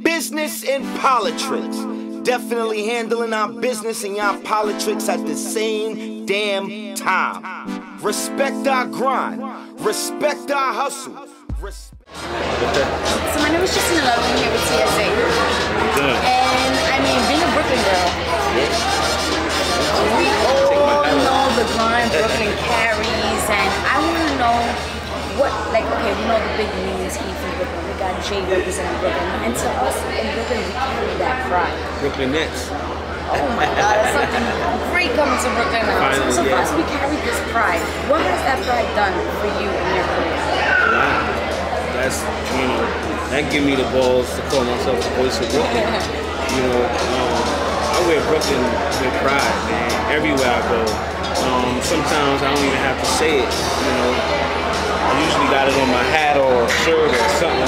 Business and politics. Definitely handling our business and y'all politics at the same damn time. Respect our grind. Respect our hustle. So my name is Jacina Love. I'm here with TSA. And I mean, being a Brooklyn girl, we all know the grind Brooklyn carries, and I want to know what, like, okay, we know the big names came from Brooklyn. We got Jay representing Brooklyn, and to us in Brooklyn, we carry that pride. Brooklyn Nets. Oh my God, that's something great coming to Brooklyn now. Finally, so for us, we carry this pride. What has that pride done for you in your career? Wow. That's, that give me the balls to call myself the voice of Brooklyn. I wear Brooklyn with pride, man, everywhere I go. Sometimes I don't even have to say it, I usually got it on my hat or a shirt or something,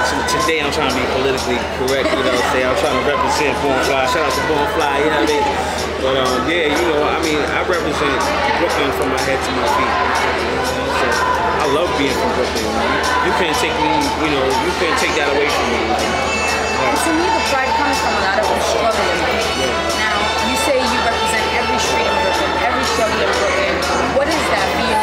So today I'm trying to be politically correct, say I'm trying to represent Born Fly. Shout out to Born Fly, you know what I mean? But I represent Brooklyn from my head to my feet. So I love being from Brooklyn. You can't take me, you can't take that away from me. And to me, the pride comes from a lot of struggle in life. Now, you say you represent every street in Brooklyn, every struggle in Brooklyn. What is that for you?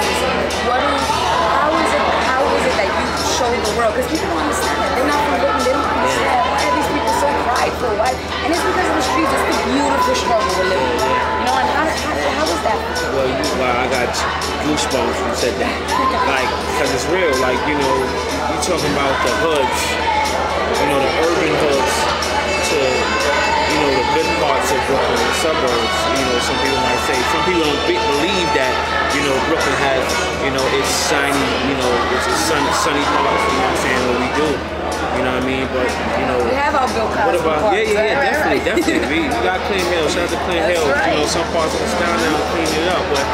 How is it that you show the world? Because people don't understand that. They're not from Brooklyn. They don't understand why are these people so prideful. Why? And it's because of the streets. It's the beautiful struggle we're living. And how is that? Well, I got goosebumps when you said that. Because it's real. You talking about the hoods, the urban hoods to, the good parts of Brooklyn, the suburbs. Some people might say, some people don't believe that, Brooklyn has, it's shiny, it's a sunny parts, what we do. You know what I mean? But, we have our Bill Cosby. What about, parts, definitely. We got Clean Hill. Shout out to Clean Hill. Right. Some parts of the town now cleaning it up. But,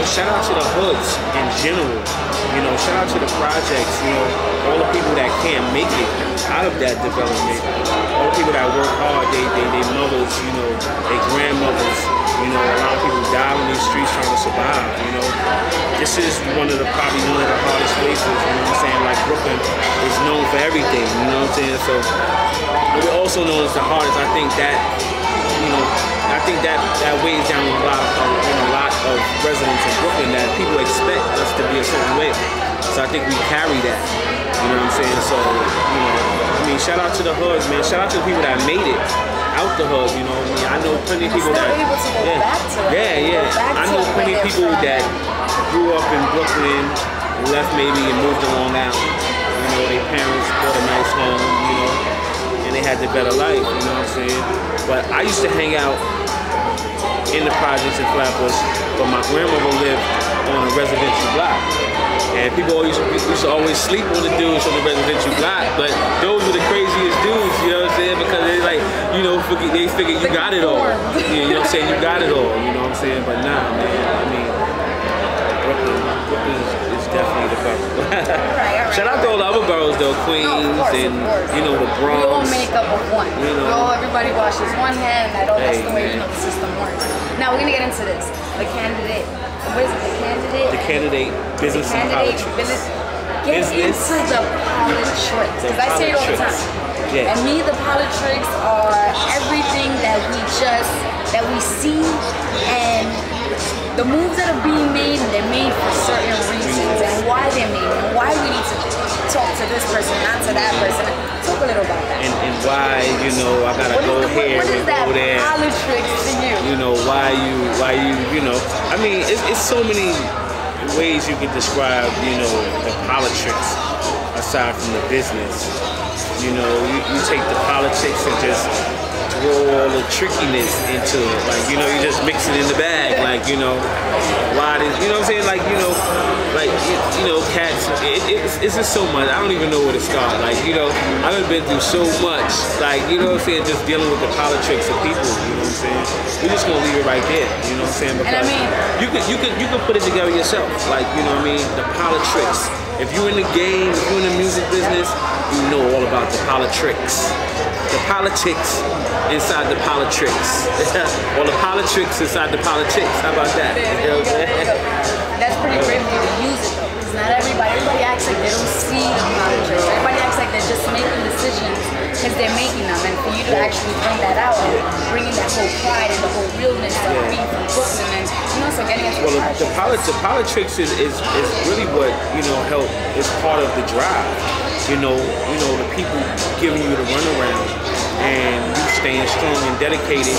shout out to the hoods in general. Shout out to the projects, all the people that can't make it out of that development. All the people that work hard, they mothers, their grandmothers, a lot of people die on these streets trying to survive, This is probably one of the hardest places, like Brooklyn is known for everything, So we're also known as the hardest. I think that, that weighs down a lot of residents in Brooklyn, that people expect us to be a certain way. So I think we carry that, So, shout out to the hoods, man. Shout out to the people that made it out the hood, I know plenty of people that able to go back to it. I know plenty of people that grew up in Brooklyn, left maybe and moved to Long Island. Their parents bought a nice home, and they had the better life, But I used to hang out in the projects in Flatbush, but my grandmother lived on a residential block. And people used to always sleep on the dudes on the residential block, but those were the craziest dudes, because they they figure you got it all. You got it all, But nah, man, Brooklyn is definitely the best. Right. Shout out to all the other boroughs though, Queens and the Bronx. We all make up of one. Everybody washes one hand, and that's the way the system works. Now we're gonna get into this. The candidate. What is it? The candidate. Business and politics. Get into the politics. Because I say it all the time. Yeah. And me, the politics are everything that we see, and the moves that are being made, they're made for certain reasons, and why they're made, and why we need to talk to this person, not to that person. Talk a little about that. And why, I gotta go here and go there. What is that politics to you? Why you, it's so many ways you can describe, the politics aside from the business. You take the politics and just throw all the trickiness into it. You just mix it in the bag. Why this, cats, it's just so much. I don't even know where to start. I've been through so much. Just dealing with the politics of people, We're just gonna leave it right there, Because you could put it together yourself. The politics. If you're in the game, if you're in the music business, you know all about the politics. The politics inside the politics. Or the politics inside the politics. How about that? That's pretty great for you to use it though. Because not everybody acts like they don't see the politics. Everybody acts like they're just making decisions because they're making them, and for you to actually bring that out and bringing that whole pride and the whole realness of being from Brooklyn, and so getting us. Well, the politics is really what is part of the drive. The people giving you the runaround, and you staying strong and dedicated,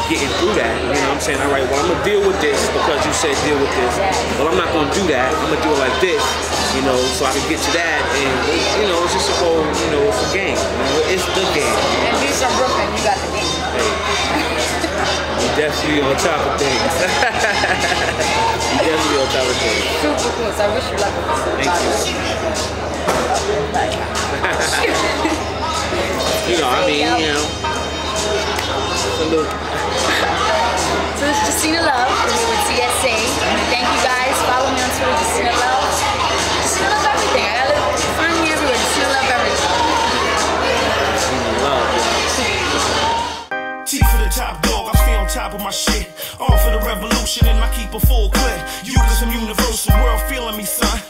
getting through that. You know what I'm saying? All right, well, I'm gonna deal with this because you said deal with this. Well, I'm not gonna do that. I'm gonna do it like this. So I can get to that, and it's just a whole, it's a game. It's the game. And being from Brooklyn, you got the game. Hey, you definitely on top of things. You definitely on top of things. Super cool. So I wish you luck with this. Thank you. Salute. So it's Jacina Love. We're with TSA. Thank you guys. Follow me on Twitter, Jacina Love. Jacina Love everything. I gotta find me everywhere. Jacina Love everything. Jacina Love. T for the top dog, I stay on top of my shit. All for the revolution and I keep a full clip. You cause I'm universal, world feeling me, son.